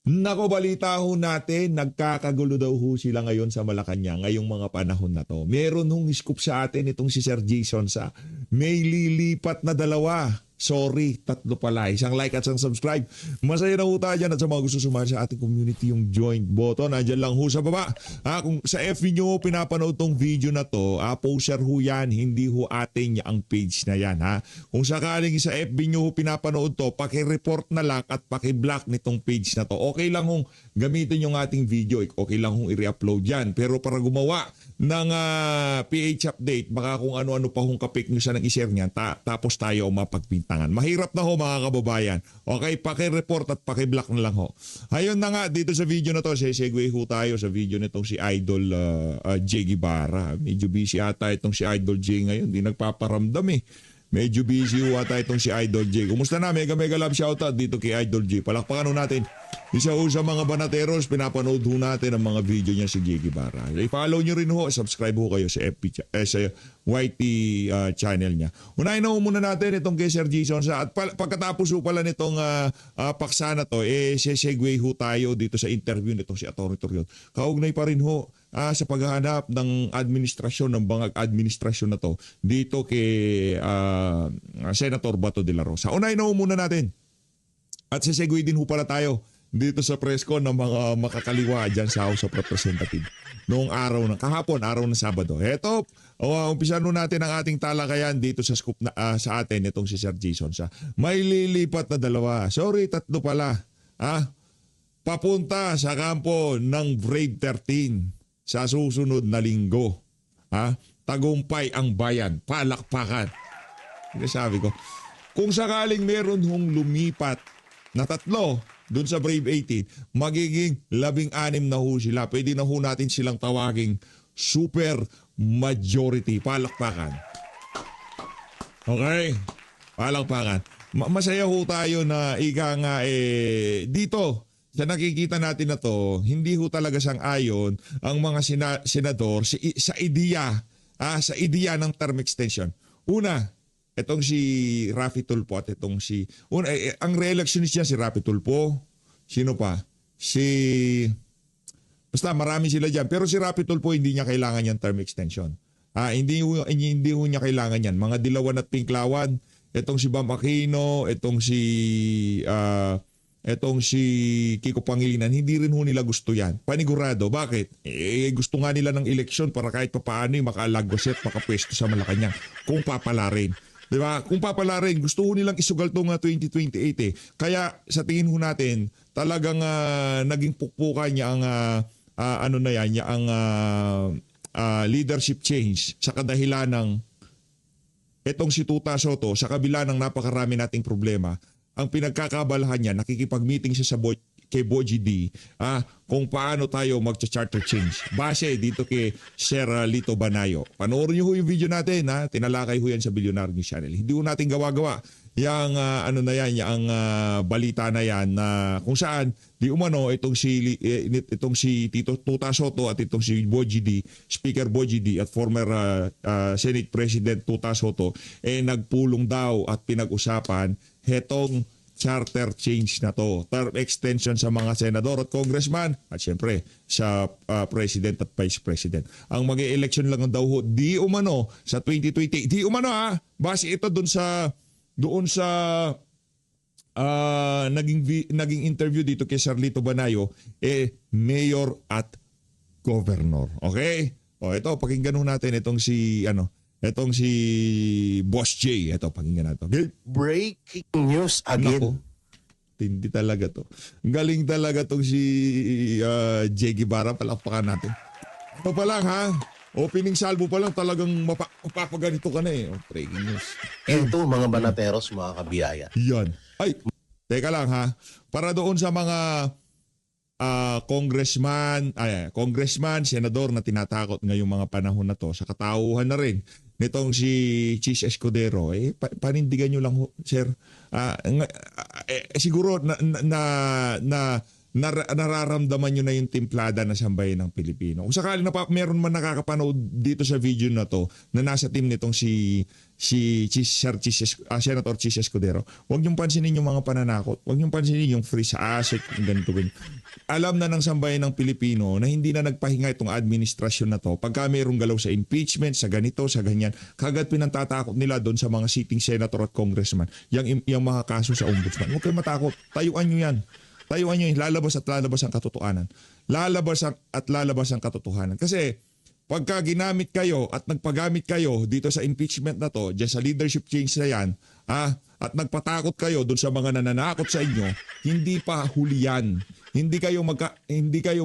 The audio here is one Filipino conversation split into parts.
Nako, balita ho natin, nagkakagulo daw ho sila ngayon sa Malacanang ngayong mga panahon na to. Meron hong scoop sa atin itong si Sir Jason sa may lilipat na dalawa. Sorry, tatlo pala. Isang like at isang subscribe. Masaya na ho tayo dyan at sa mga gusto sumali sa ating community yung join button. Nandiyan lang ho sa baba. Kung sa FB nyo pinapanood tong video na to, poster ho yan, hindi ho atin ang page na yan. Kung sakaling sa FB nyo pinapanood to, paki-report na lang at paki-block nitong page na to. Okay lang hong gamitin yung ating video. Okay lang hong i-re-upload yan. Pero para gumawa ng PH update, baka kung ano-ano pa hong kapik nyo siya ng i-share niyan, tapos tayo mapagpintangan. Mahirap na ho mga kababayan. Okay, paki-report at paki-block na lang ho. Ayun na nga, dito sa video na to, segue ho tayo sa video nitong si Idol J. Guevara. Medyo busy ata itong si Idol J ngayon, di nagpaparamdam eh. Medyo busy ho ata itong si Idol J. Kumusta na? Mega love shoutout dito kay Idol J. Palakpakan ho natin. Isa ho sa mga banateros, pinapanood ho natin ang mga video niya si J. Guevara. I-follow nyo rin ho, subscribe ho kayo sa FB, sa YT channel niya. Unahin na ho muna natin itong kay Sir Jason. At pagkatapos ho pala nitong paksa na to, segue ho tayo dito sa interview nitong si Atty. Torion. Kaugnay pa rin ho sa paghahanap ng administrasyon, ng bangag administrasyon na to dito kay Senator Bato de la Rosa. Unahin na ho muna natin. At sesegue din ho pala tayo dito sa press con ng mga makakaliwa dyan sa House of Representatives noong kahapon, araw ng Sabado. Eto, umpisa nun natin ang ating talakayan dito sa scoop na, sa atin itong si Sir Jason. May lilipat na dalawa. Sorry, tatlo pala. Papunta sa kampo ng Brave 13 sa susunod na linggo. Tagumpay ang bayan. Palakpakan. Sabi ko, kung sakaling meron hong lumipat na tatlo doon sa Brave 18, magiging 16 na ho sila. Pwede na ho natin silang tawaging super majority. Palakpakan. Okay? Palakpakan. Masaya ho tayo na ika nga dito sa nakikita natin na to, hindi ho talaga sang-ayon ang mga senador sa ideya, sa ideya ng term extension. Una, itong si Raffy Tulfo at itong ang re-electionist niya si Raffy Tulfo. Sino pa? Basta marami sila dyan. Pero si Raffy Tulfo hindi niya kailangan yan term extension. Hindi ho niya kailangan yan. Mga Dilawan at Pinklawan, itong si Bam Aquino, itong si Kiko Pangilinan, hindi rin ho nila gusto yan. Panigurado. Bakit? Gusto nga nila ng eleksyon para kahit papaano makaalagos at makapwesto sa Malacanang kung papalarin. Diba? Kung papalarin, gusto ho nilang isugal itong 2028 Kaya sa tingin ho natin, talagang naging pukpukan niya ang leadership change sa kadahilan ng etong si Tuta Soto, sa kabila ng napakarami nating problema. Ang pinagkakabalahan niya, nakikipag-meeting siya kay Boji D, kung paano tayo mag-charter change. Base dito kay Sir Lito Banayo. Panoorin niyo ho yung video natin, tinalakay ho yan sa Billionaire News Channel. Hindi ho natin gawa-gawa yung balita na yan na kung saan di umano itong si Tito Tuta Soto at itong si Boji D, Speaker Boji D at former Senate President Tuta Soto nagpulong daw at pinag-usapan hetong charter change na to, term extension sa mga senador at congressman at syempre sa president at vice president. Ang mag-election lang daw di umano sa 2020. Di umano base ito doon sa naging interview dito kay Sir Lito Banayo, mayor at governor. Okay? Ito pakinggan natin itong si Boss J. Ito, pakinggan natin. Okay? Breaking news again. Nako, hindi talaga to. Galing talaga tong si J. Guevara. Palakpakan natin. Ito pa lang opening salvo pa lang talagang mapapaganito ka na breaking news. Ito mga banateros, mga kabiyaya. Yan. Ay, teka lang para doon sa mga congressman, senador na tinatakot ngayong mga panahon na to, sa katauhan na rin nitong si Chis Escudero, panindigan nyo lang, sir. Siguro nararamdaman nyo na yung timplada na sambahin ng Pilipino. Kung sakali na meron man nakakapanood dito sa video na to na nasa team nitong si Senator Chis Escudero, huwag niyong pansinin yung mga pananakot. Huwag niyong pansinin yung free sa asset, ganito. Alam na ng sambahin ng Pilipino na hindi na nagpahinga itong administrasyon na to. Pagka mayroong galaw sa impeachment, sa ganito, sa ganyan, kagad pinantatakot nila doon sa mga sitting senator at congressman, yung mga kaso sa ombudsman. Huwag kayong matakot. Tayuan nyo yan. Tayuan nyo, lalabas at lalabas ang katotohanan. Lalabas at lalabas ang katotohanan. Kasi pagka ginamit kayo at nagpagamit kayo dito sa impeachment na to, dyan sa leadership change na yan, at nagpatakot kayo doon sa mga nananakot sa inyo, hindi pa huli yan. Hindi kayo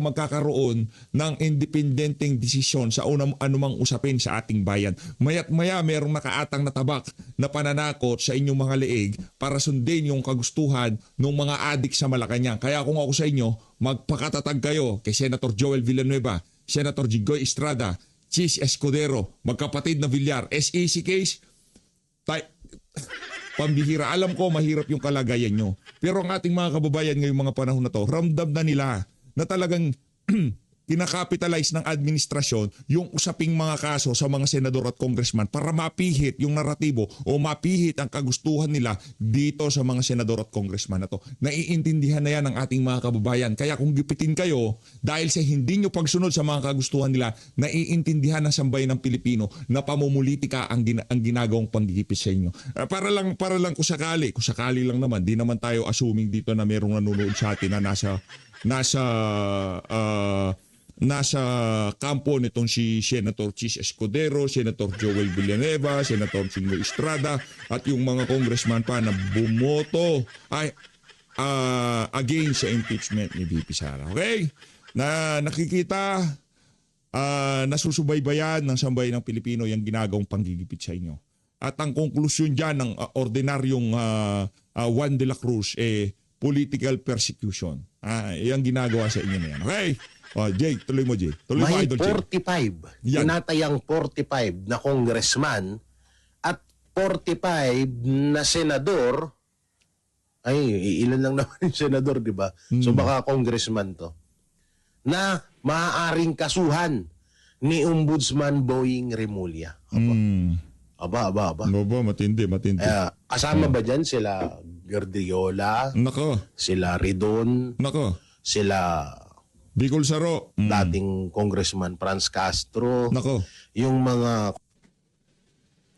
magkakaroon ng independenteng desisyon sa anumang usapin sa ating bayan. Maya't maya merong nakaatang na tabak na pananakot sa inyong mga leeg para sundin yung kagustuhan ng mga adik sa Malacanang. Kaya kung ako sa inyo, magpakatatag kayo kay Senator Joel Villanueva, Senator Jinggoy Estrada, Chis Escudero, magkapatid na Villar, SEC case, pambihira. Alam ko mahirap yung kalagayan nyo. Pero ang ating mga kababayan ngayong mga panahon na to, ramdam na nila na talagang kinakapitalize ng administrasyon yung usaping mga kaso sa mga senador at congressman para mapihit yung naratibo o mapihit ang kagustuhan nila dito sa mga senador at congressman na to. Naiintindihan na yan ng ating mga kababayan. Kaya kung gipitin kayo dahil sa hindi nyo pagsunod sa mga kagustuhan nila, naiintindihan ng sambayan ng Pilipino na pamumulitika ang ginagawang panggigipit sa inyo. Para lang kung sakali lang naman, di naman tayo assuming dito na merong nanonood sa atin na nasa kampo nitong si Senator Chis Escudero, Senator Joel Villanueva, Senator Jinggoy Estrada at yung mga congressman pa na bumoto against sa impeachment ni VP Sara. Okay? Na nakikita, nasusubaybayan ng sambayan ng Pilipino yung ginagawang panggigipit sa inyo. At ang konklusyon dyan ng ordinaryong Juan de la Cruz, political persecution. Yung ginagawa sa inyo na yan. Okay? Jay, tuloy mo, Jay. Tuloy mo, May Idol Jay. 45, Yan. tinatayang 45 na congressman at 45 na senador. Ay, ilan lang naman yung senador, di ba? So baka congressman to. Na maaaring kasuhan ni Ombudsman Boying Remulla. Aba. Matindi. Kasama ba dyan sila Gardiola, Nako. sila Ridon, sila Bicol Saro. dating Congressman Franz Castro, Nako. yung mga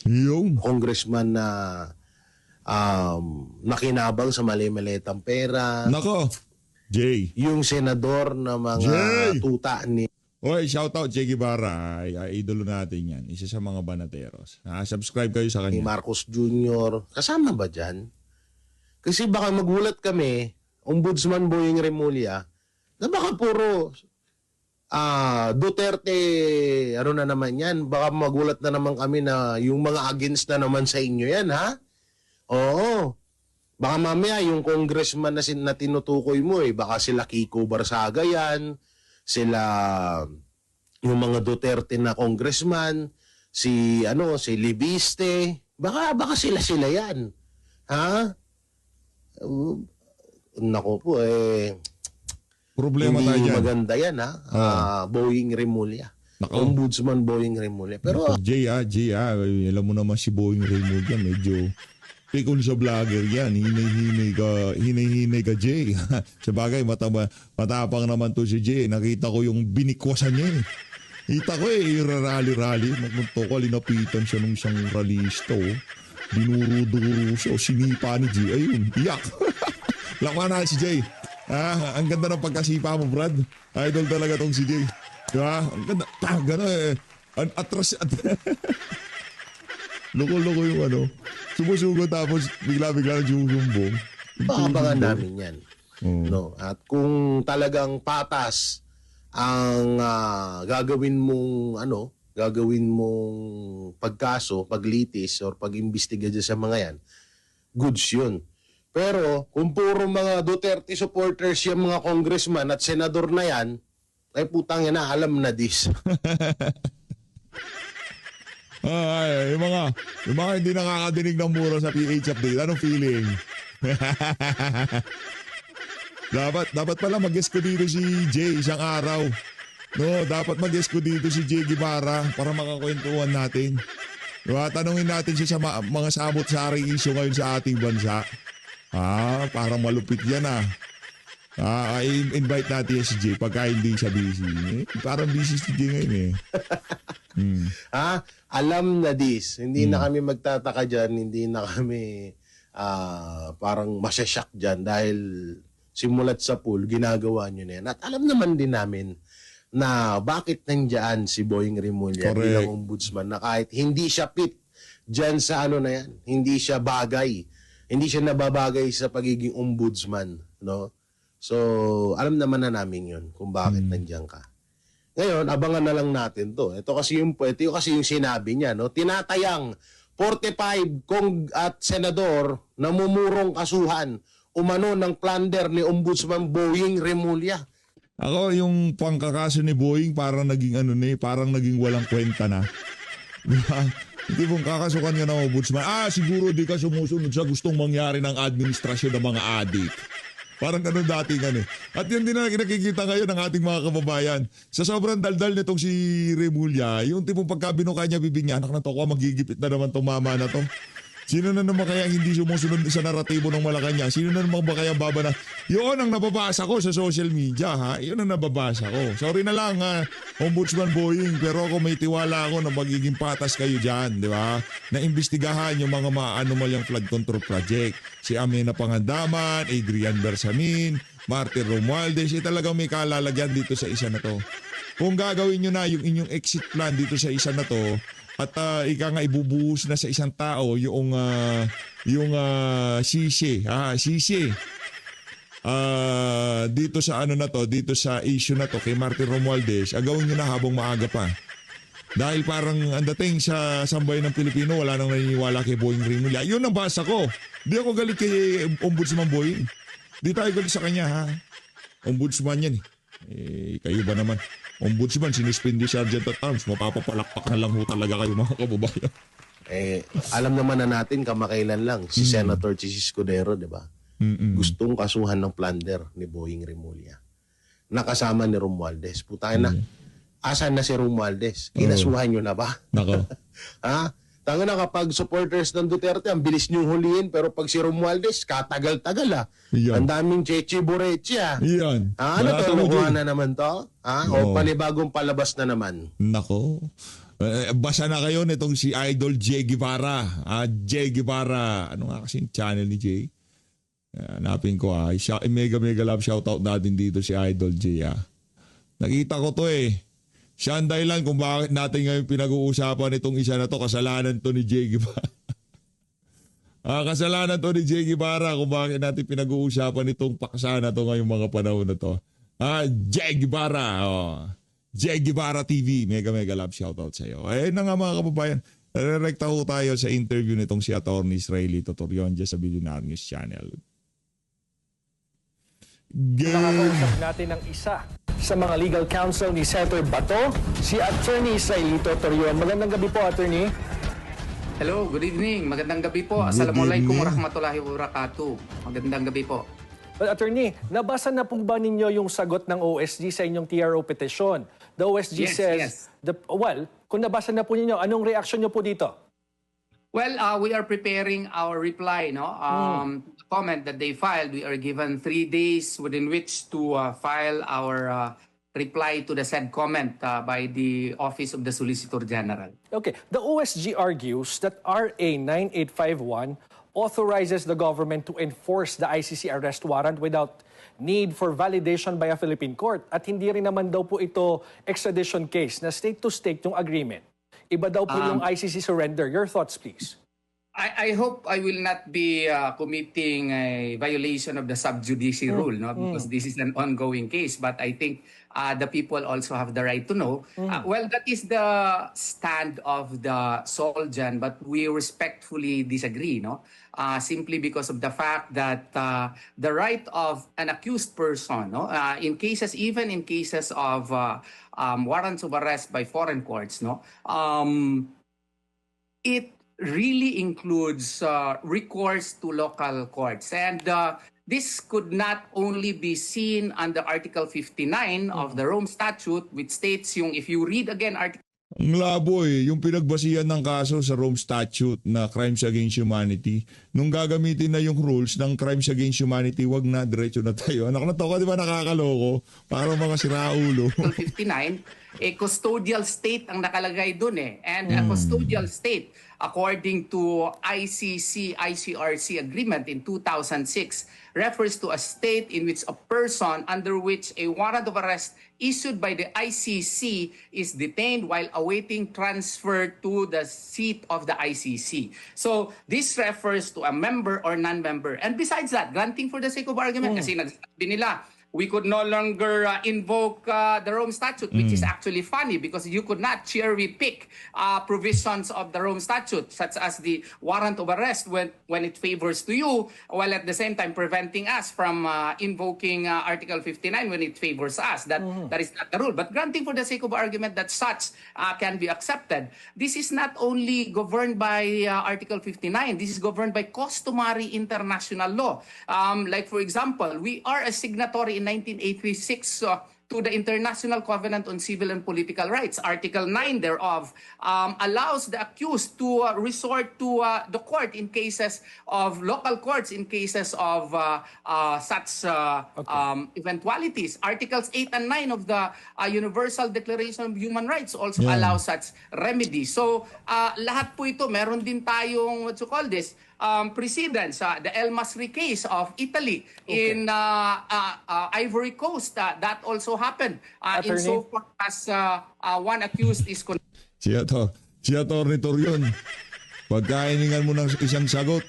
Yung. congressman na nakinabang sa mali-malitang pera, Nako. Jay. yung senador na mga Jay! tuta ni Oy, shoutout Che Guevara. Idolo natin yan. Isa sa mga banateros. Subscribe kayo sa kanya. Marcos Jr. Kasama ba dyan? Kasi baka magulat kami, Ombudsman Boying Remulla, na baka puro Duterte, ano na naman yan, baka magulat na naman kami na yung mga against na naman sa inyo yan, ha? Oo. Baka mamaya yung congressman na tinutukoy mo, baka sila Kiko Barsaga yan, sila yung mga Duterte na congressman, si Libiste, baka sila yan. Ha? Nako po, Problema hindi tayo dyan. maganda yan, ha? Boying Remulla. Nako. Ombudsman Boying Remulla. Pero Jay, alam mo naman si Boying Raymond yan, medyo pikon sa vlogger yan. Hinay-hinay ka, Jay. Sabagay, matapang naman to si Jay. Nakita ko yung binikwasan niya. Kita ko rally. Magmunto ko, linapitan siya ng isang rallisto. Dinuro-duro siya. Sinipa ni Jay. Ayun, iyak. Lakman na si Jay. Ang ganda ng pagkasipa mo, Brad. Idol talaga tong si Jay. Diba? Ang ganda. Gano'n atras. Loko-loko yung sumusugo tapos bigla-bigla nagsusumbong. baka namin yan. No? At kung talagang patas ang gagawin mong pagkaso, paglitis or pag-imbestiga dyan sa mga yan, goods yun. Pero kung puro mga Duterte supporters yung mga congressman at senador na yan, ay putang yan na, alam na this. Yung mga hindi nakakadinig ng mura sa PH Update, anong feeling? Dapat pala mag-guest ko dito si Jay isang araw. No, dapat mag-guest ko dito si Jay Guevara para makakwentuhan natin. Diba? Tanungin natin siya sa mga samot-saring issue ngayon sa ating bansa. Parang malupit yan I-invite natin si Jay pagka hindi siya busy. Parang busy si Jay ngayon Alam na this. Hindi na kami magtataka dyan. Hindi na kami parang masyasyak dyan dahil simulat sa pool, ginagawa nyo na yan. At alam naman din namin na bakit nandiyan si Boying Remulla bilang ombudsman na kahit hindi siya fit dyan sa ano na yan, hindi siya bagay. Hindi siya nababagay sa pagiging ombudsman. No? So, alam naman na namin yun kung bakit nandiyan ka. Ngayon, abangan na lang natin to. Ito kasi yung sinabi niya. No? Tinatayang 45 at senador na mumurong kasuhan umano ng plunder ni Ombudsman Boying Remulla. Ako, yung pangkakaso ni Boying parang naging parang naging walang kwenta na. Diba? Hindi mong kakasukan ka ng ombudsman. Siguro di ka sumusunod sa gustong mangyari ng administrasyon ng mga adik. Parang ganun dati At yun din na nakikita ngayon ng ating mga kababayan. Sa sobrang daldal nitong si Remulla, yung tipong pagka binuka niya bibig niya, anak na to, magigipit na naman tong mama na to. Sino na naman kaya hindi sumusunod sa naratibo ng Malacanang? Sino na naman ba kaya babana? Yun ang nababasa ko sa social media, Yun ang nababasa ko. Sorry na lang, Ombudsman Boying, pero ako may tiwala ako na magiging patas kayo dyan, di ba? Na imbestigahan yung mga maanomalyang flood control project. Si Amena Pangandaman, Adrian Bersamin, Martin Romualdez, talagang may kalalagyan dito sa isa na to. Kung gagawin nyo na yung inyong exit plan dito sa isa na to, at ika nga ibubuhos na sa isang tao yung sisi dito sa dito sa issue na to kay Martin Romualdez, gawin nyo na habang maaga pa. Dahil parang ang dating sa sambayan ng Pilipino, wala nang naniniwala kay Boying Remulla. Yun ang basa ko. Di ako galit kay Ombudsman Boying. Di tayo galit sa kanya, Ombudsman yan kayo ba naman? Ombudsman, sinuspindi Sergeant at Arms, mapapapalakpak na lang talaga kayo mga kababayan. Alam naman na natin kamakailan lang si Senator Chis Escudero, di ba? Gustong kasuhan ng plunder ni Boying Remulla. Nakasama ni Romualdez. Putay na. Asan na si Romualdez? Kinasuhan nyo na ba? Nako. Tanga na kapag supporters ng Duterte, ang bilis niyong huliin, pero pag si Romualdez, katagal-tagal Ang daming cheche bureche Yan. Ano to? Lukuha na naman to? O panibagong palabas na naman? Nako. Basa na kayo nitong si Idol Jay Guevara. Jay Guevara. Ano nga kasing channel ni Jay? Hanapin ko mega love shoutout natin dito si Idol Jay Nakita ko to Siya ang dahilan kung bakit natin ngayon pinag-uusapan itong isa na to. Kasalanan to ni Jay Guevara. Kasalanan to ni Jay Guevara kung bakit natin pinag-uusapan itong paksa na to ngayong mga panahon na to. Jay Guevara. Jay Guevara TV. Mega love shoutout sa iyo. Na nga mga kababayan. Rekta ho tayo sa interview nitong si Atty. Israelito Torionja sa Billionaire News Channel. Nakakausap natin ng isa sa mga legal counsel ni Senator Bato, si Atty. Israelito Torion. Magandang gabi po, Attorney. Hello, good evening. Magandang gabi po. Assalamualaikum warahmatullahi wabarakatuh. Magandang gabi po. Well, Attorney, nabasa na po ba ninyo yung sagot ng OSG sa inyong TRO petition? The OSG says, kung nabasa na po ninyo, anong reaction nyo po dito? Well, we are preparing our reply, comment that they filed. We are given 3 days within which to file our reply to the said comment by the Office of the Solicitor General. Okay. The OSG argues that RA 9851 authorizes the government to enforce the ICC arrest warrant without need for validation by a Philippine court. At hindi rin naman daw po ito extradition case na state-to-state yung agreement. Iba daw po yung ICC surrender. Your thoughts, please. I hope I will not be committing a violation of the sub judice rule, because this is an ongoing case. But I think the people also have the right to know. Well, that is the stand of the Soljan, but we respectfully disagree, simply because of the fact that the right of an accused person, even in cases of warrants of arrest by foreign courts, it really includes recourse to local courts. And this could not only be seen under Article 59 of the Rome Statute, which states yung, if you read again Article Ang labo yung pinagbasihan ng kaso sa Rome Statute na Crimes Against Humanity, nung gagamitin na yung rules ng Crimes Against Humanity, wag na, diretso na tayo. Anak na to ka, di ba nakakaloko? Para mga siraulo. 59, a custodial state ang nakalagay dun eh. And a custodial state, according to ICC-ICRC agreement in 2006, refers to a state in which a person under which a warrant of arrest issued by the ICC is detained while awaiting transfer to the seat of the ICC. So this refers to a member or non-member. And besides that, granting for the sake of argument, kasi nagsabi nila, we could no longer invoke the Rome Statute, which is actually funny because you could not cherry pick provisions of the Rome Statute, such as the warrant of arrest when it favors to you, while at the same time preventing us from invoking Article 59 when it favors us. That is not the rule. But granting for the sake of argument that such can be accepted, this is not only governed by Article 59, this is governed by customary international law. Like for example, we are a signatory in 1986 to the International Covenant on Civil and Political Rights. Article 9 thereof allows the accused to resort to the court in cases of local courts in cases of such eventualities. Articles 8 and 9 of the Universal Declaration of Human Rights also allow such remedies. So lahat po ito, meron din tayong, what you call this, precedents, the El Masri case of Italy in Ivory Coast. That also happened insofar as one accused is Si Atty. Torion, pagkainingan mo ng isang sagot,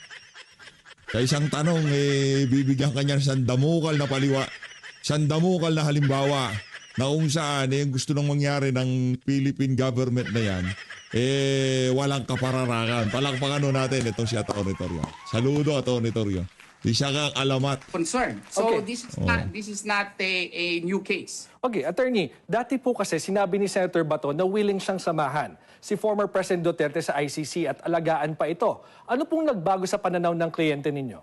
sa isang tanong, bibigyan ka niya ng sandamukal na paliwa, sandamukal na halimbawa na kung saan gusto nang mangyari ng Philippine government na yan, walang kapararakan. Palakpakan natin itong si Atty. Torion. Saludo, Atty. Torion. Isa kang alamat. concern. So Okay. this is not a new case. Okay, attorney, dati po kasi sinabi ni Senator Bato na willing siyang samahan si former President Duterte sa ICC at alagaan pa ito. Ano pong nagbago sa pananaw ng kliyente ninyo?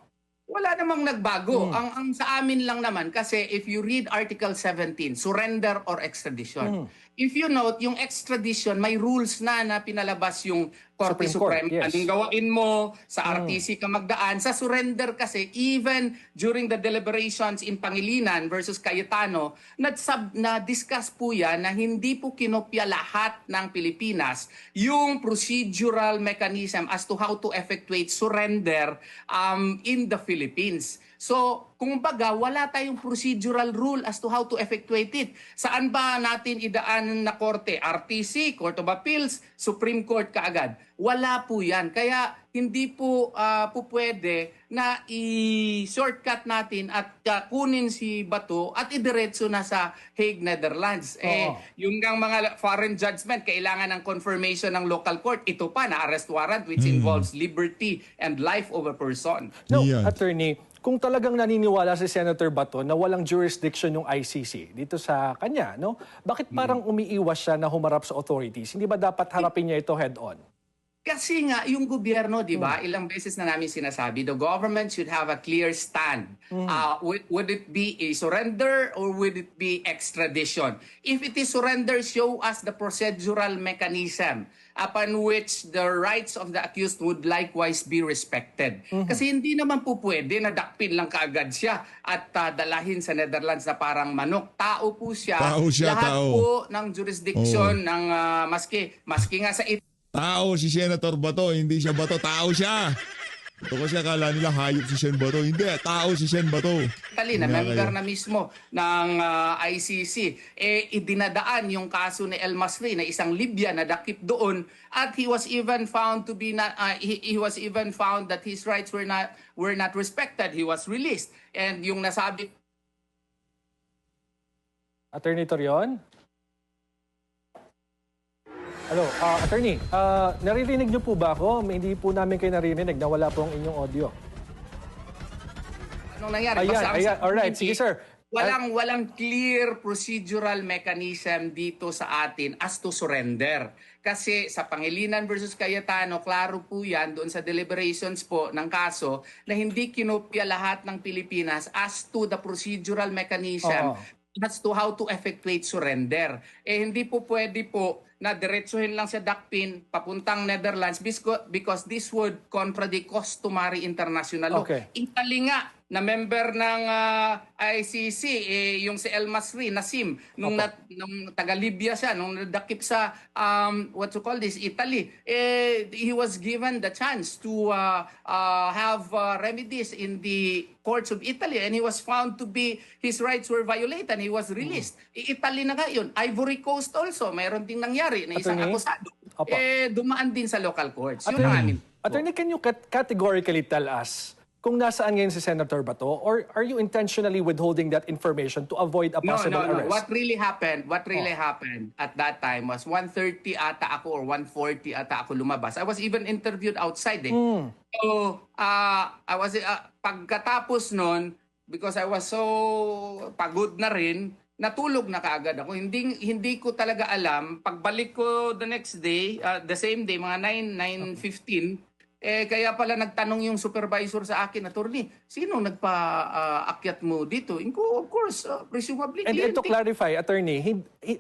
Wala namang nagbago. Ang sa amin lang naman, kasi if you read Article 17, surrender or extradition. If you note, yung extradition, may rules na pinalabas yung Korte Supreme Court, Suprema. yes. Anong gawain mo, sa RTC ka magdaan. Sa surrender kasi, even during the deliberations in Pangilinan versus Cayetano, na-discuss po yan na hindi po kinopya lahat ng Pilipinas yung procedural mechanism as to how to effectuate surrender in the Philippines. So, kung baga, wala tayong procedural rule as to how to effectuate it. Saan ba natin idaan na korte? RTC, Court of Appeals, Supreme Court kaagad. Wala po yan. Kaya hindi po pwede na i-shortcut natin at kunin si Bato at idiretso na sa Hague, Netherlands. Yung mga foreign judgment, kailangan ng confirmation ng local court. Ito pa na arrest warrant which involves liberty and life of a person. No, Yeah. attorney, kung talagang naniniwala si Senator Bato na walang jurisdiction yung ICC dito sa kanya, no? Bakit parang umiiwas siya na humarap sa authorities? Hindi ba dapat harapin niya ito head-on? Kasi nga, yung gobyerno, di ba, ilang beses na namin sinasabi, the government should have a clear stand. Would it be a surrender or would it be extradition? If it is surrender, show us the procedural mechanism upon which the rights of the accused would likewise be respected. Kasi hindi naman po pwede na dakpin lang kaagad siya at dalahin sa Netherlands na parang manok. Tao po siya. Tao siya, Lahat tao. po ng jurisdiction ng maski nga sa Tao si Senator Bato, hindi siya Bato, tao siya. Ito kasi akala nila hayop si Sen Bato. Hindi, tao si Sen Bato. Italy na member na mismo ng ICC, idinadaan yung kaso ni El Masri na isang Libyan na dakip doon at he was even found to be not, he was even found that his rights were not respected. He was released. And yung nasabi Attorney Torion? Hello, attorney, naririnig niyo po ba ako? Hindi po namin kayo naririnig, nawala po ang inyong audio. anong nangyari. Ayan, Basta ang ayan. Alright, sabi, sige sir. walang clear procedural mechanism dito sa atin as to surrender. Kasi sa Pangilinan versus Cayetano, klaro po yan doon sa deliberations po ng kaso na hindi kinopya lahat ng Pilipinas as to the procedural mechanism as to how to effectuate surrender. Hindi po pwede po na diretsuhin lang sa DACPIN papuntang Netherlands because this would contradict customary international law. Okay. Italy nga na member ng ICC, yung si El Masri, Nassim, nung taga-Libya siya, nung nadakip sa, what you call this, Italy, he was given the chance to have remedies in the courts of Italy and he was found to be, his rights were violated and he was released. Italy na nga yun. Ivory Coast also, mayroon ding nangyari na isang Attorney? akusado. Opo. Dumaan din sa local courts. Yun ang amin. Attorney, can you categorically tell us kung nasaan ngayon si Senator Bato, or are you intentionally withholding that information to avoid a possible arrest? What really happened at that time was 1:30 ata ako or 1:40 ata ako lumabas. I was even interviewed outside eh. So, I was pagkatapos nun, because I was so pagod na rin, natulog na kaagad ako. Hindi ko talaga alam. Pagbalik ko the next day, the same day, mga 9:15, kaya pala nagtanong yung supervisor sa akin, attorney, sino nagpa-akyat mo dito? Of course, presumably. And to clarify, Attorney,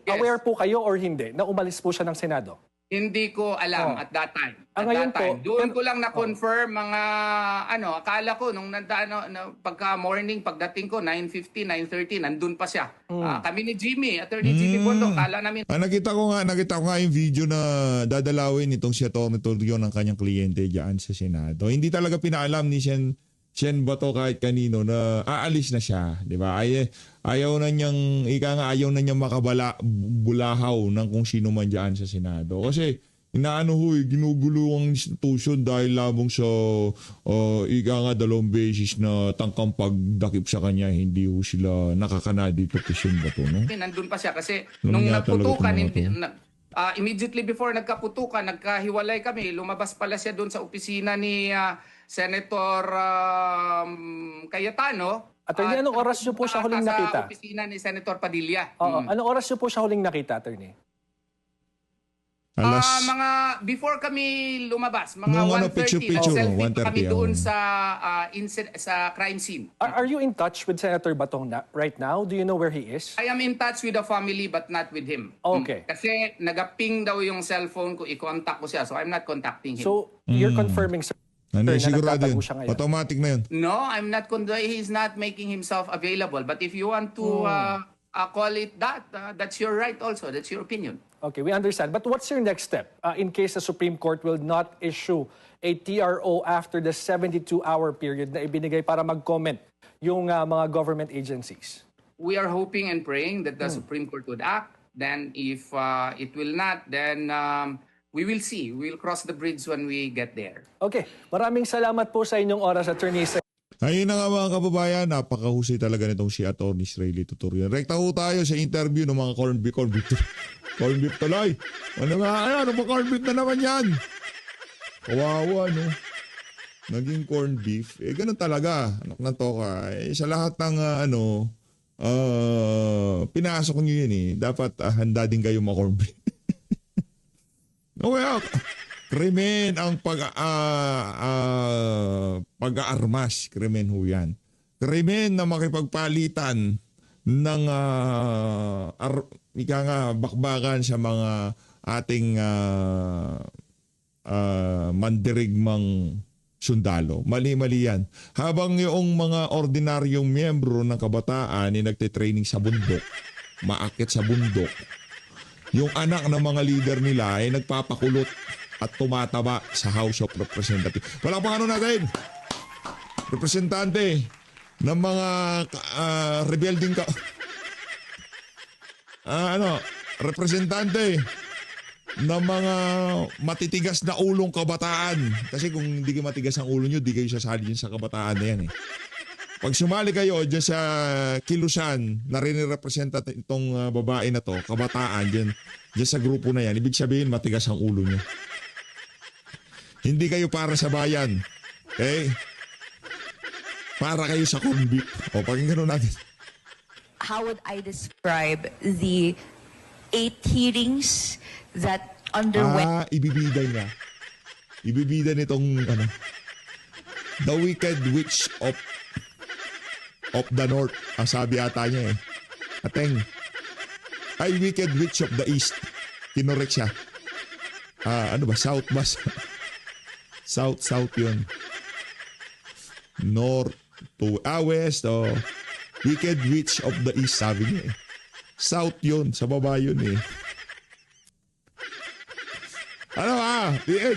aware po kayo or hindi na umalis po siya ng Senado? Hindi ko alam at that time. Ngayon po, doon ko lang na-confirm mga akala ko nung pagka morning pagdating ko 9:50, 9:30 nandun pa siya. Kami ni Jimmy, Attorney Jimmy Bondo, kala namin Nakita ko nga yung video na dadalawin itong si Atty. Torrio ng kanyang kliyente diyan sa Senado. Hindi talaga pinaalam ni Sen Bato kahit kanino na aalis na siya, di ba? Ayaw na niyang makabulahaw ng kung sino man diyan sa Senado. Kasi ginugulo ang institusyon dahil labong sa dalawang beses na tangkang pagdakip sa kanya, hindi ho sila nakakana dito kay Sen Bato, no? nandun pa siya kasi Alam nung niya talaga nagputukan, itong mga immediately before nagkaputukan, nagkahiwalay kami, lumabas pala siya doon sa opisina ni Senator Cayetano. Attorney, anong oras niyo po siya huling nakita? Sa opisina ni Senator Padilla. Anong oras niyo po siya huling nakita, Attorney? Mga before kami lumabas, mga Nung 1:30, picture, selfie pa 1:30, kami doon sa crime scene. Are you in touch with Senator Bato right now? Do you know where he is? I am in touch with the family but not with him. Okay. Kasi nagaping daw yung cellphone ko, i-contact ko siya, so I'm not contacting him. So, you're confirming, sir, na Sigurado nagtatago yun. siya ngayon? Automatic na yun. No, I'm not. He's not making himself available. But if you want to call it that, that's your right also. That's your opinion. Okay, we understand. But what's your next step in case the Supreme Court will not issue a TRO after the 72-hour period na ibinigay para mag-comment yung mga government agencies? We are hoping and praying that the Supreme Court would act. Then if it will not, then we will see. We will cross the bridge when we get there. Okay, maraming salamat po sa inyong oras, Attorney. Ayun na nga mga kababayan, napakahusay talaga nitong si Atty. Sreli Tutorial. Rekta ho tayo sa interview ng mga corned beef tuloy. Ano ba corned beef na naman yan? Kawawa, no? Naging corned beef. Ganun talaga. Anak na toka. Sa lahat ng pinasok nyo yun dapat handa din kayo ma-corned beef. Okay, krimen ang pag-aarmas. Krimen ho yan. Krimen na makipagpalitan ng bakbakan sa mga ating mandirigmang sundalo. Mali-mali yan. Habang yung mga ordinaryong miyembro ng kabataan nagtitraining sa bundok, maakit sa bundok, yung anak ng mga leader nila ay nagpapakulot at tumataba sa House of Representatives. Palakpakan natin, representante ng mga rebelding representante ng mga matitigas na ulong kabataan. Kasi kung hindi kayo matigas ang ulo nyo, di kayo sasali dyan sa kabataan na yan Pag sumali kayo dyan sa kilusan na rin-representa itong babae na to, kabataan dyan sa grupo na yan, ibig sabihin matigas ang ulo nyo. Hindi kayo para sa bayan. Okay? Para kayo sa corned beef. O, pakinggan natin. how would I describe the 8 hearings that underwent? Ibibida niya. Ibibida nitong The Wicked Witch of the North. Sabi ata niya Ateng. Wicked Witch of the East. Kinorek siya. Ano ba? South ba? South yun. North to West. Wicked Witch of the East, sabi niya South yun. Sa baba yun Ano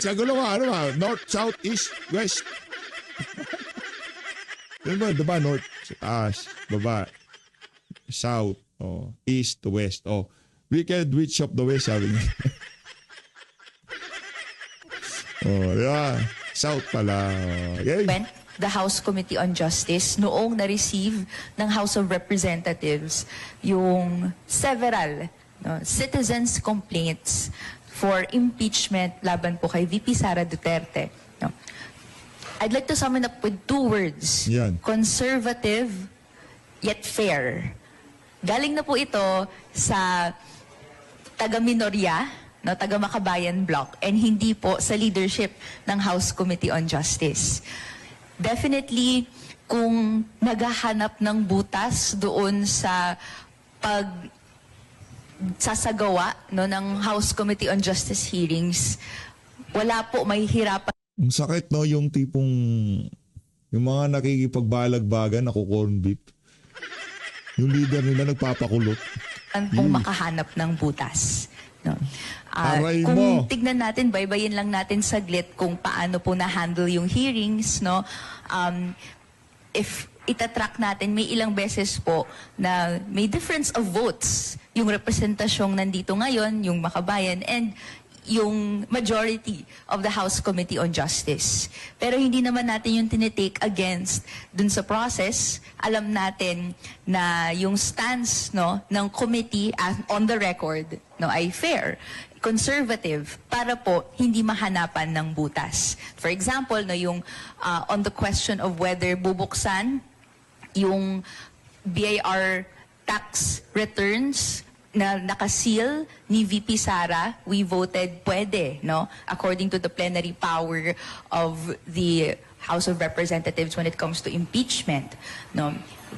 sa gulo ka, North, South, East, West. Diba, North, baba, South, East to West. Wicked Witch of the West, sabi niya. South pala. Went the House Committee on Justice noong na-receive ng House of Representatives yung several citizens' complaints for impeachment laban po kay VP Sara Duterte. I'd like to sum it up with 2 words. Yan. Conservative yet fair. Galing na po ito sa taga-minorya, taga-Makabayan Bloc, and hindi po sa leadership ng House Committee on Justice. Definitely, kung naghahanap ng butas doon sa sasagawa ng House Committee on Justice hearings, wala po may hirapan. Ang sakit yung tipong yung mga nakikipagbalag-bagan corn beef. Yung leader nila nagpapakulot. Kung makahanap ng butas. Aray Kung mo. tignan natin, baybayin lang natin saglit kung paano po na-handle yung hearings, if itatrack natin, may ilang beses po na may difference of votes yung representasyong nandito ngayon, yung Makabayan, and yung majority of the House Committee on Justice. Pero hindi naman natin yung tinitake against dun sa process. Alam natin na yung stance ng committee on the record ay fair, conservative, para po hindi mahanapan ng butas. For example, yung on the question of whether bubuksan yung BIR tax returns na nakaseal ni VP Sara, we voted pwede, according to the plenary power of the House of Representatives when it comes to impeachment,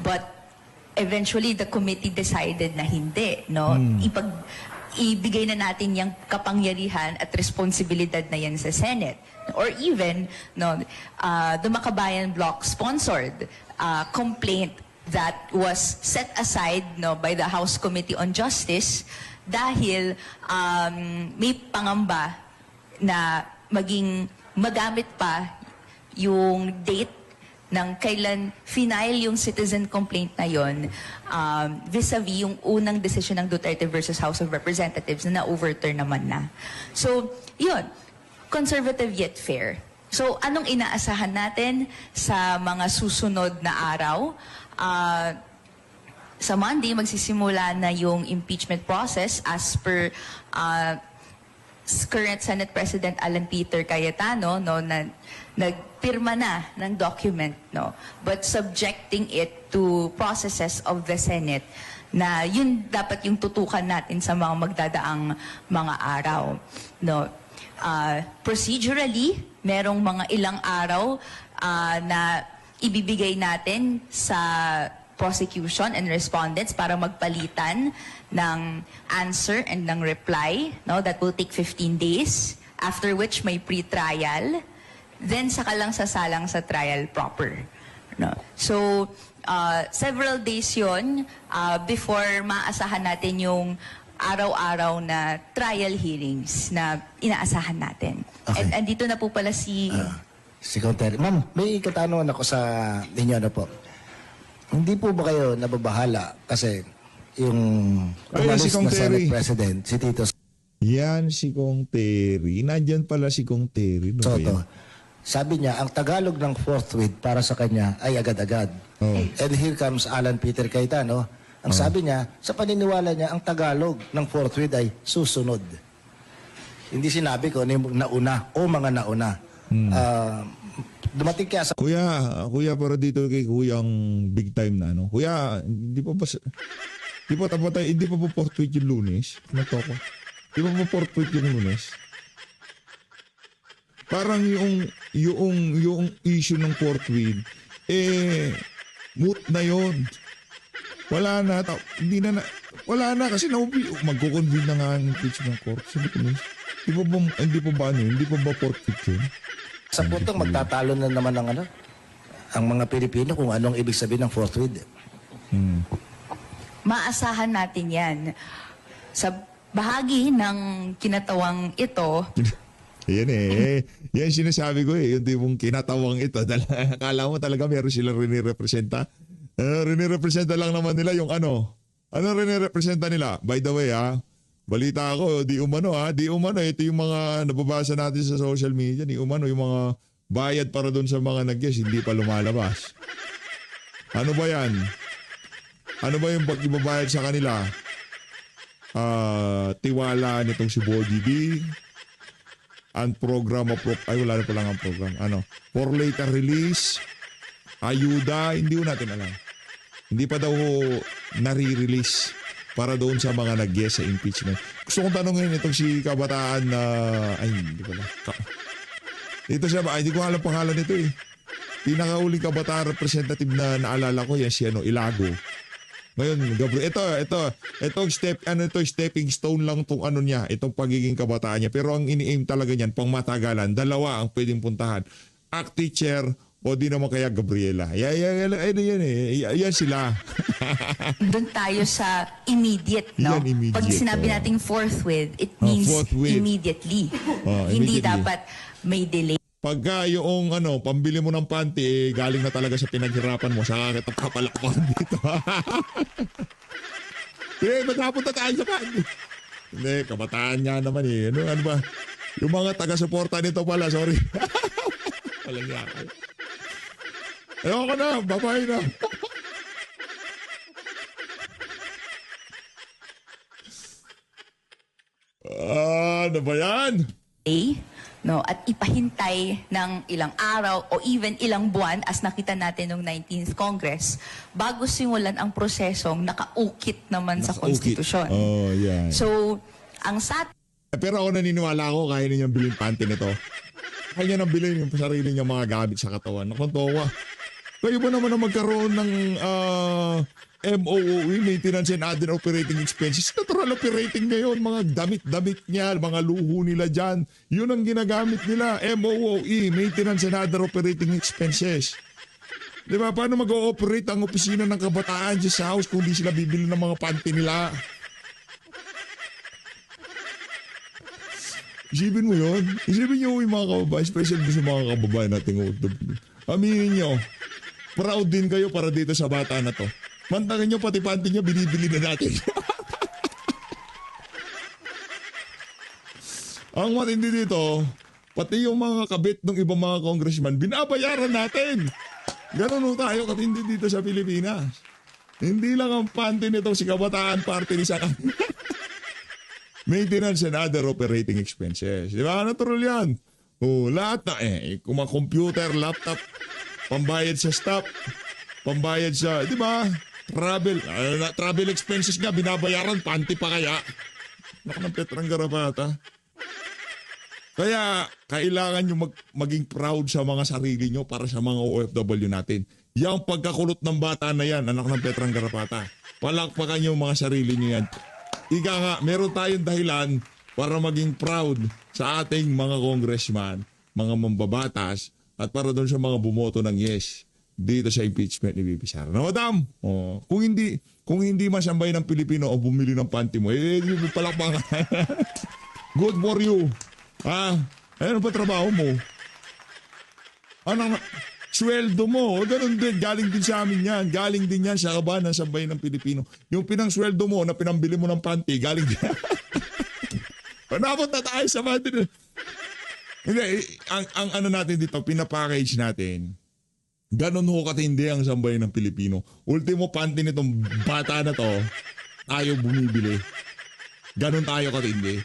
But eventually the committee decided na hindi, ibigay na natin yung kapangyarihan at responsibilidad na yan sa Senate. Or even, the Makabayan Bloc sponsored complaint that was set aside by the House Committee on Justice dahil may pangamba na magamit pa yung date ng kailan final yung citizen complaint na yon vis-a-vis yung unang desisyon ng Duterte versus House of Representatives na na-overturn naman na. So, yun. Conservative yet fair. So, anong inaasahan natin sa mga susunod na araw? Sa Monday, magsisimula na yung impeachment process as per current Senate President Alan Peter Cayetano, na nagpirma na ng document, but subjecting it to processes of the Senate na yun dapat yung tutukan natin sa mga magdadaang mga araw. Procedurally, merong mga ilang araw na ibibigay natin sa prosecution and respondents para magpalitan ng answer and ng reply. That will take 15 days, after which may pre-trial. Then saka lang sasalang sa trial proper. So, several days yun before maasahan natin yung araw-araw na trial hearings na inaasahan natin. Okay. And andito na po pala si Kong Terry. Ma'am, may katanungan ako sa inyo po. Hindi po ba kayo nababahala kasi yung umalis si Kong na Senate Terry. President, si Tito Yan si Kong Terry. Nandyan pala si Kong Terry. Ano ba Soto. yan? Sabi niya, ang Tagalog ng forthwith para sa kanya ay agad-agad. And here comes Alan Peter Cayetano. Ang sabi niya, sa paniniwala niya, ang Tagalog ng forthwith ay susunod. Hindi sinabi ko ano yung nauna o mga nauna. dumating kaya sa Kuya, para dito kay Kuyang big time na, no? Kuya, hindi pa ba fourth week yung Lunes? Ano to ko? Di ba fourth week yung Lunes? Parang yung issue ng fourth week, moot na yon. Wala na, wala na kasi magko-convene na nga ang impeachment court. Hindi pa ba fourth week yun? sa puntong magtatalo na naman ang mga Pilipino kung anong ibig sabihin ng fourth with. Maasahan natin yan. Sa bahagi ng kinatawang ito, Yan yan sinasabi ko yung tipong kinatawang ito. Akala mo talaga meron silang rinirepresenta. Rinirepresenta lang naman nila yung ano. Ano rinirepresenta nila? By the way balita ako, di umano ito yung mga nababasa natin sa social media, di umano yung mga bayad para doon sa mga nag-guess, hindi pa lumalabas. Ano ba yan? Ano ba yung pag-ibabayad sa kanila? Tiwala nitong si Body B, ang program wala na pa lang ang program. For later release, ayuda, hindi ko natin alam. Hindi pa daw nare-release para doon sa mga nag-guess sa impeachment. Gusto kong tanongin itong si kabataan na... hindi pala. Ito siya ba? Hindi ko alam pangalan nito eh. Pinakauling kabataan representative na naalala ko, yan si Ilago. Ngayon, Gabriel, itong stepping stone lang tong niya, itong pagiging kabataan niya. Pero ang ini-aim talaga niyan, pang matagalan, dalawa ang pwedeng puntahan. Act teacher o di naman kaya Gabriela. Yan sila. doon tayo sa immediate, no? Yan, immediate, Pag sinabi nating forthwith, it means forthwith. Immediately. Immediately. Hindi dapat may delay. Pagka yung pambili mo ng panty, galing na talaga sa pinaghirapan mo, saka kita papalakpan dito. Ba't napunta tayo sa panty? Hindi, kabataan nga naman eh. Ano ba? Yung mga taga-suporta nito pala, sorry. Walang yaka. Ayoko na, babay na. Ano ba yan? No, at ipahintay ng ilang araw o even ilang buwan as nakita natin noong 19th Congress bago simulan ang prosesong nakaukit naman sa konstitusyon. Oh, yan. So, ang Pero ako naniniwala ako kaya ninyang bilhin panty nito. Kaya niya nang bilhin yung sarili niya mga gamit sa katawan. Nakontowa. Kayo ba naman na magkaroon ng MOOE, Maintenance and Other Operating Expenses? Natural operating ngayon, mga damit-damit niya, mga luho nila dyan. Yun ang ginagamit nila, MOOE, Maintenance and Other Operating Expenses. Di ba? Paano mag-ooperate ang opisina ng kabataan dyan sa house kung di sila bibili ng mga panty nila? Isipin mo yun. Isipin nyo yung mga kababayan, especially sa mga kababayan nating OFW. Aminin nyo, proud din kayo para dito sa bata na to. Mantakin nyo, pati panty nyo, binibili na natin. Ang matindi dito, pati yung mga kabit ng ibang mga congressman, binabayaran natin. Ganun tayo katindi dito sa Pilipinas. Hindi lang ang panty nito si Kabataan Party ni Saka. Maintenance and other operating expenses. Di ba? Natural yan. Lahat na kung mga computer, laptop, pambayad sa staff, pambayad sa, di ba? Travel expenses nga, binabayaran, panty pa kaya. Naku ng Petrang Garapata. Kaya, kailangan nyo maging proud sa mga sarili nyo para sa mga OFW natin. Yung pagkakulot ng bata na yan, anak ng Petrang Garapata. Palakpakan nyo mga sarili nyo yan. Ika nga, meron tayong dahilan para maging proud sa ating mga congressman, mga mambabatas, at para doon sa mga bumoto ng yes dito sa impeachment ni VP Sara. No, madam? Kung hindi masambay ng Pilipino o bumili ng panty mo, palakpakan. Good for you. Ano pa trabaho mo? Sweldo mo, ganun din, galing din sa amin yan. Galing din yan sa kabahan ng sambayan ng Pilipino. Yung pinang-sweldo mo na pinambili mo ng panty, galing din. Panapot na tayo sa panty. Hindi, ang ano natin dito, pinapackage natin. Ganun ho katindi ang sambayan ng Pilipino. Ultimo panty nitong bata na to, tayo bumibili. Ganun tayo katindi.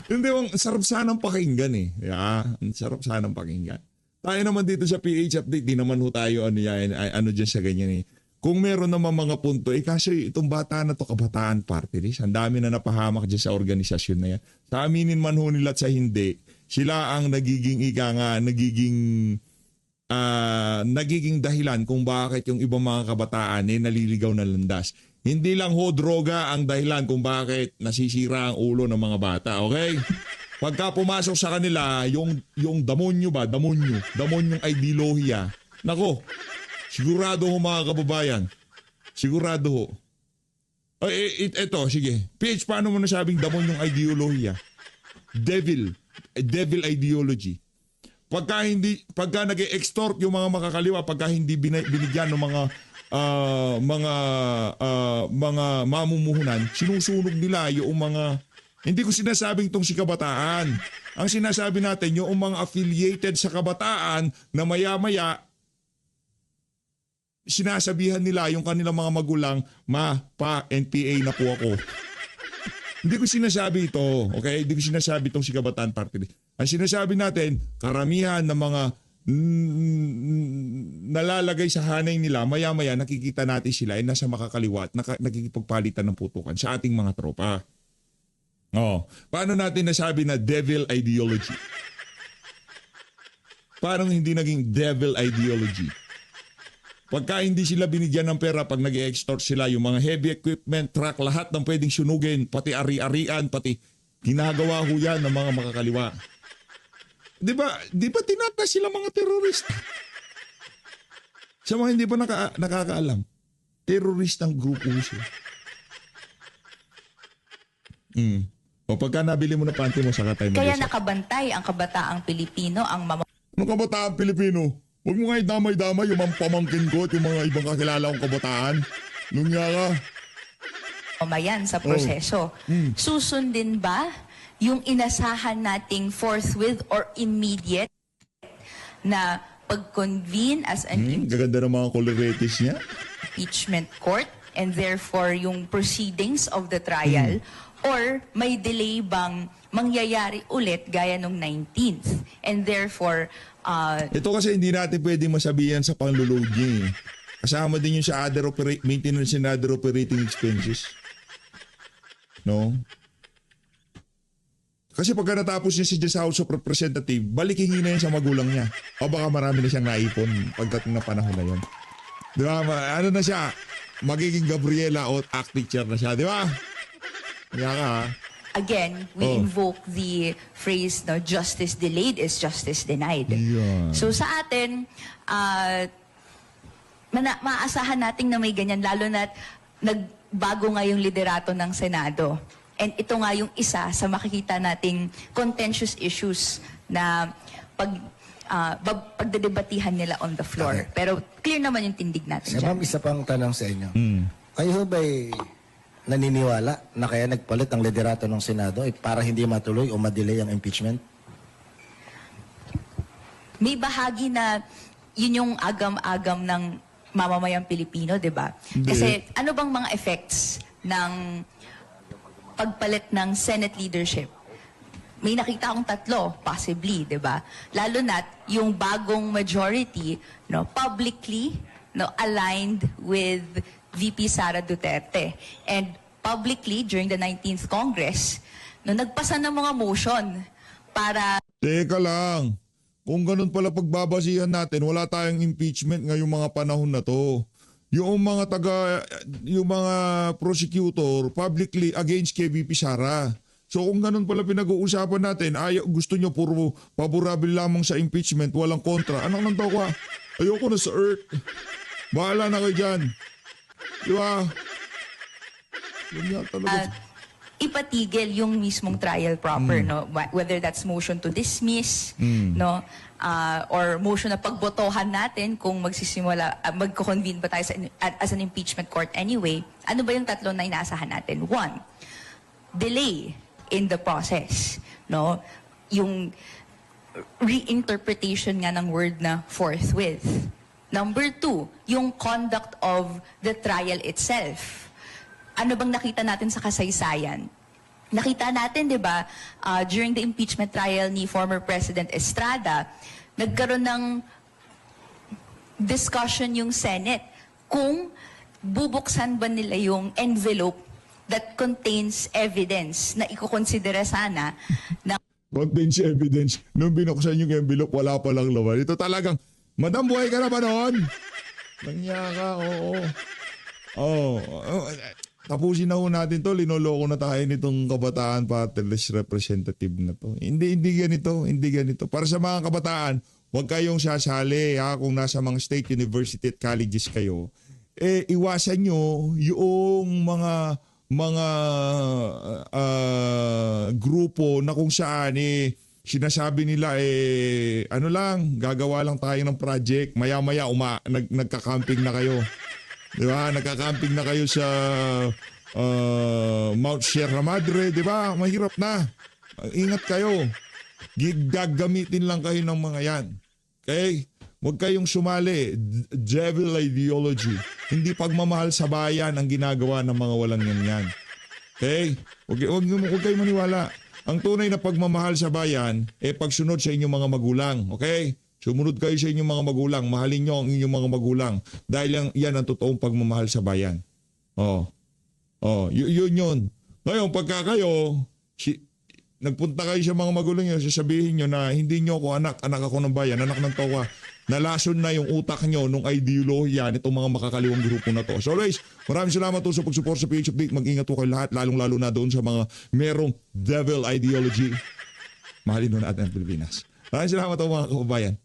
Hindi, ang sarap sanang pakinggan eh. Yeah, ang sarap sanang pakinggan. Tayo naman dito sa PH Update, di naman ho tayo ano dyan sa ganyan eh. Kung meron naman mga punto, kasi itong bata na to, kabataan party list, ang dami na napahamak dyan sa organisasyon na yan. Sa aminin man ho nila at sa hindi, sila ang nagiging nagiging dahilan kung bakit yung ibang mga kabataan naliligaw na landas. Hindi lang ho droga ang dahilan kung bakit nasisira ang ulo ng mga bata, okay? Pagka pumasok sa kanila, yung damonyo ideolohiya, nako, sigurado ho mga kababayan, sigurado ho. Ito, sige. PH, paano mo nasabing damonyong ideolohiya? Devil ideology. Pagka nag-extort yung mga makakaliwa, pagka hindi binigyan ng mga mamumuhunan, sinusunog nila yung mga, hindi ko sinasabing tong si kabataan. Ang sinasabi natin, yung mga affiliated sa kabataan na maya-maya, sinasabihan nila yung kanilang mga magulang, NPA na po ako. Hindi ko sinasabi ito, okay? Hindi ko sinasabi itong si kabataan party. Ang sinasabi natin, karamihan ng mga nalalagay sa hanay nila, maya-maya nakikita natin sila ay nasa makakaliwa at nakikipagpalitan ng putukan sa ating mga tropa. Paano natin nasabi na devil ideology? Parang hindi naging devil ideology. Pagka hindi sila binigyan ng pera, pag nag-extort sila, yung mga heavy equipment, truck, lahat ng pwedeng sunugin, pati ari-arian, pati ginagawa ho yan ng mga makakaliwa. Di ba tinatay sila mga terorista? Sa mga hindi pa nakakaalam, teroristang grupo siya. O pagka nabili mo na panty mo, saka tayo Kaya nakabantay ang kabataang Pilipino, ang Ano kabataan Pilipino? Huwag mo nga damay-damay yung mga pamangkin ko at yung mga ibang kakilala kong kabataan. Lunya ka. mamamayan sa proseso. Susundin ba yung inasahan nating forthwith or immediate na pag-convene as an Gaganda ng mga coloretes niya. impeachment court and therefore yung proceedings of the trial or may delay bang mangyayari ulit gaya nung 19th and therefore Ito kasi hindi natin pwede masabihan sa pang-load niya eh. Kasama din yung sa maintenance and other operating expenses. No? Kasi pagka natapos niya si sa House of Representative, balikin na yan sa magulang niya. O baka marami na siyang naipon pagdating na panahon na yun. Di ba? Ano na siya? Magiging Gabriela o act teacher na siya. Di ba? Kaya ka ha? again, we invoke the phrase, no, justice delayed is justice denied. Yeah. So sa atin, maaasahan natin na may ganyan, lalo na nagbago nga yung liderato ng Senado. And ito nga yung isa sa makikita nating contentious issues na pagdedebatihan nila on the floor. Okay. Pero clear naman yung tindig natin Ma'am, dyan. isa pang tanong sa inyo. Kayo ba'y naniniwala na kaya nagpalit ang liderato ng Senado para hindi matuloy o madelay ang impeachment? May bahagi na yun yung agam-agam ng mamamayang Pilipino, di ba? Kasi ano bang mga effects ng pagpalit ng Senate leadership? May nakita akong tatlo, possibly, di ba? Lalo na't yung bagong majority, no, publicly, no, aligned with VP Sara Duterte. And publicly, during the 19th Congress, no, nagpasa ng mga motion para... Teka lang. Kung ganun pala pagbabasihan natin, wala tayong impeachment ngayong mga panahon na to. Yung mga prosecutor publicly against kay VP Sara. So kung ganun pala pinag-uusapan natin, gusto nyo puro favorable lamang sa impeachment, walang kontra. Anong nantaw ka? Ayoko na sa earth. Bahala na kayo dyan. Di ba? Ipatigil yung mismong trial proper, no? Whether that's motion to dismiss, no? Or motion na pagbotohan natin kung magko-convene ba tayo as an impeachment court anyway. Ano ba yung tatlo na inaasahan natin? One, delay in the process, no? Yung reinterpretation nga ng word na forthwith. Number two, yung conduct of the trial itself. Ano bang nakita natin sa kasaysayan? nakita natin, di ba, during the impeachment trial ni former President Estrada, nagkaroon ng discussion yung Senate kung bubuksan ba nila yung envelope that contains evidence na ikukonsidera sana na Contains evidence. Nung binuksan yung envelope, wala palang laman. Ito talagang, Madam, buhay ka na ba noon? Nangya ka, oo. Tapusin na ho natin to. Linoloko na tayo nitong kabataan party list representative na to. Hindi ganito. Para sa mga kabataan, huwag kayong sasali ha, kung nasa mga state university at colleges kayo. Iwasan nyo yung mga grupo na kung saan sinasabi nila gagawa lang tayo ng project, maya-maya nagka-camping na kayo. Di ba? Nagka-camping na kayo sa Mount Sierra Madre, di ba? Mahirap na. Ingat kayo. Gagamitin lang kayo ng mga yan. Okay? Huwag kayong sumali. Devil ideology. Hindi pagmamahal sa bayan ang ginagawa ng mga walang yan. Okay? Huwag kayong maniwala. Ang tunay na pagmamahal sa bayan, pagsunod sa inyong mga magulang. Okay? Sumunod kayo sa inyong mga magulang. Mahalin nyo ang inyong mga magulang. Dahil yan ang totoong pagmamahal sa bayan. Yun. Ngayon, pagka kayo, nagpunta kayo sa mga magulang nyo, sasabihin nyo na hindi nyo ako anak ako ng bayan, anak ng towa. Nalason na yung utak nyo nung ideolohiya nitong mga makakaliwang grupo na to. So always, maraming salamat po sa pag-support sa PH Update. Mag-ingat po kayo lahat, lalong-lalo na doon sa mga merong devil ideology. Mahalin doon natin ang Pilipinas. Maraming salamat po mga kababayan.